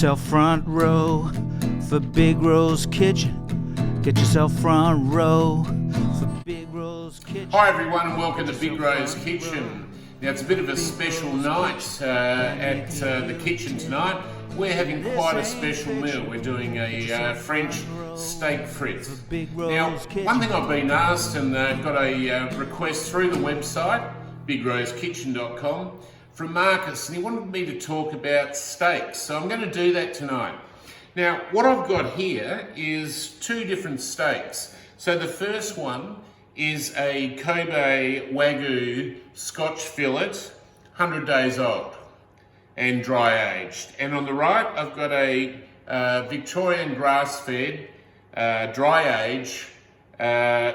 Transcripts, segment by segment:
yourself front row for Big Rose Kitchen. Get yourself front row for Big Rose Kitchen. Hi everyone and welcome to Big Rose Kitchen. Now it's a bit of a special night at the kitchen tonight. We're having quite a special meal. We're doing a French steak frites. Now, one thing I've been asked and got a request through the website, bigrosekitchen.com, from Marcus, and he wanted me to talk about steaks. So I'm going to do that tonight. Now, what I've got here is two different steaks. So the first one is a Kobe Wagyu Scotch fillet, 100 days old and dry aged. And on the right, I've got a Victorian grass-fed, dry age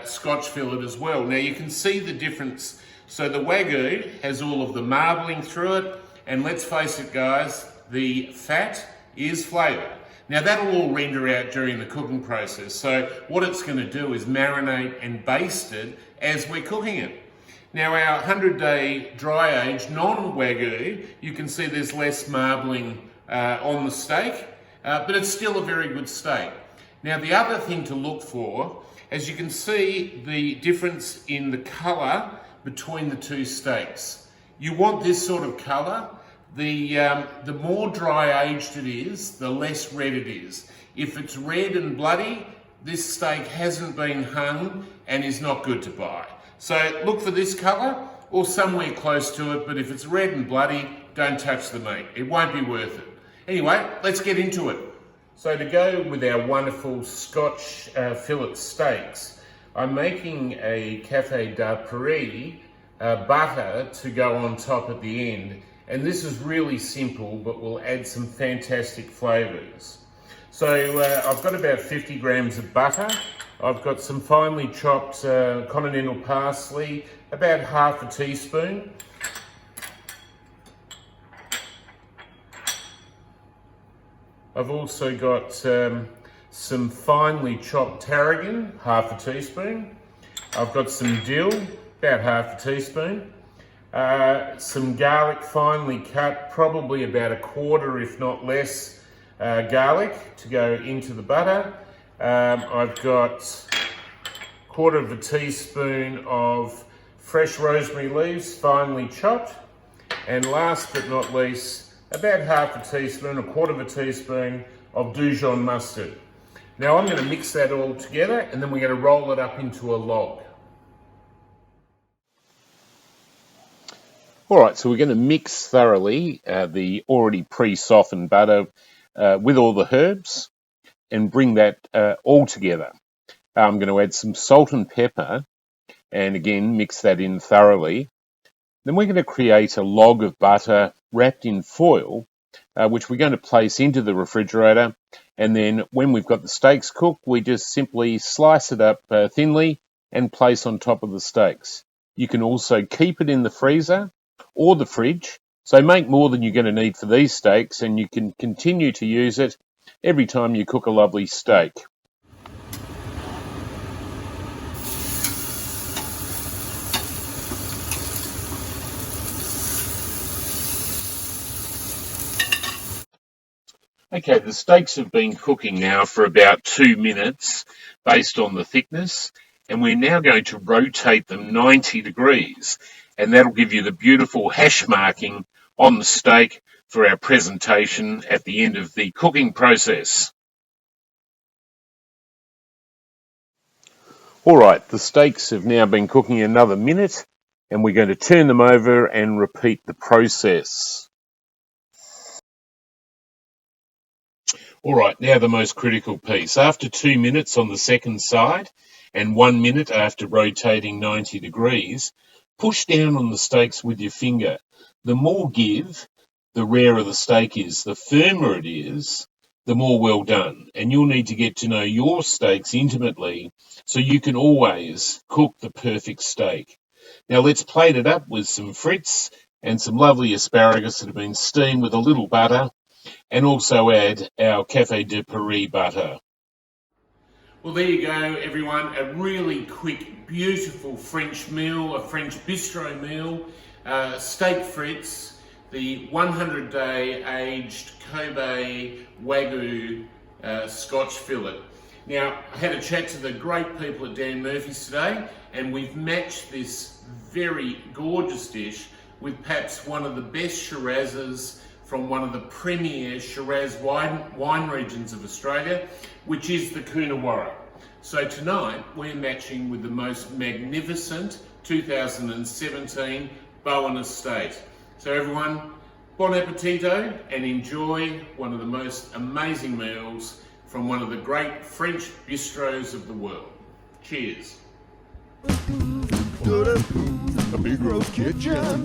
Scotch fillet as well. Now you can see the difference. So the Wagyu has all of the marbling through it, and let's face it guys, the fat is flavour. Now that'll all render out during the cooking process. So what it's going to do is marinate and baste it as we're cooking it. Now our 100-day dry aged non-Wagyu, you can see there's less marbling on the steak, but it's still a very good steak. Now the other thing to look for, as you can see the difference in the colour between the two steaks. You want this sort of colour. The more dry aged it is, the less red it is. If it's red and bloody, this steak hasn't been hung and is not good to buy. So look for this colour or somewhere close to it, but if it's red and bloody, don't touch the meat. It won't be worth it. Anyway, let's get into it. So to go with our wonderful Scotch fillet steaks, I'm making a Cafe de Paris butter to go on top at the end. And this is really simple, but will add some fantastic flavours. So I've got about 50 grams of butter. I've got some finely chopped continental parsley, about half a teaspoon. I've also got some finely chopped tarragon, half a teaspoon. I've got some dill, about half a teaspoon. Some garlic finely cut, probably about a quarter if not less garlic to go into the butter. I've got a quarter of a teaspoon of fresh rosemary leaves finely chopped, and last but not least about half a teaspoon, a quarter of a teaspoon of Dijon mustard. Now I'm going to mix that all together and then we're going to roll it up into a log. Alright, so we're going to mix thoroughly the already pre-softened butter with all the herbs and bring that all together. I'm going to add some salt and pepper and again mix that in thoroughly. Then we're going to create a log of butter wrapped in foil, which we're going to place into the refrigerator, and then when we've got the steaks cooked, we just simply slice it up thinly and place on top of the steaks. You can also keep it in the freezer or the fridge, so make more than you're going to need for these steaks, and you can continue to use it every time you cook a lovely steak. Okay, the steaks have been cooking now for about 2 minutes based on the thickness, and we're now going to rotate them 90 degrees, and that'll give you the beautiful hash marking on the steak for our presentation at the end of the cooking process. All right, the steaks have now been cooking another minute, and we're going to turn them over and repeat the process. All right, now the most critical piece. After 2 minutes on the second side and 1 minute after rotating 90 degrees, push down on the steaks with your finger. The more give, the rarer the steak is. The firmer it is, the more well done. And you'll need to get to know your steaks intimately so you can always cook the perfect steak. Now let's plate it up with some frites and some lovely asparagus that have been steamed with a little butter, and also add our Cafe de Paris butter. Well, there you go, everyone. A really quick, beautiful French meal, a French bistro meal, steak frites. the 100-day aged Kobe Wagyu Scotch fillet. Now, I had a chat to the great people at Dan Murphy's today, and we've matched this very gorgeous dish with perhaps one of the best Shirazes from one of the premier Shiraz wine regions of Australia, which is the Coonawarra. So tonight, we're matching with the most magnificent 2017 Bowen Estate. So everyone, bon appetito, and enjoy one of the most amazing meals from one of the great French bistros of the world. Cheers. A Big Rose Kitchen.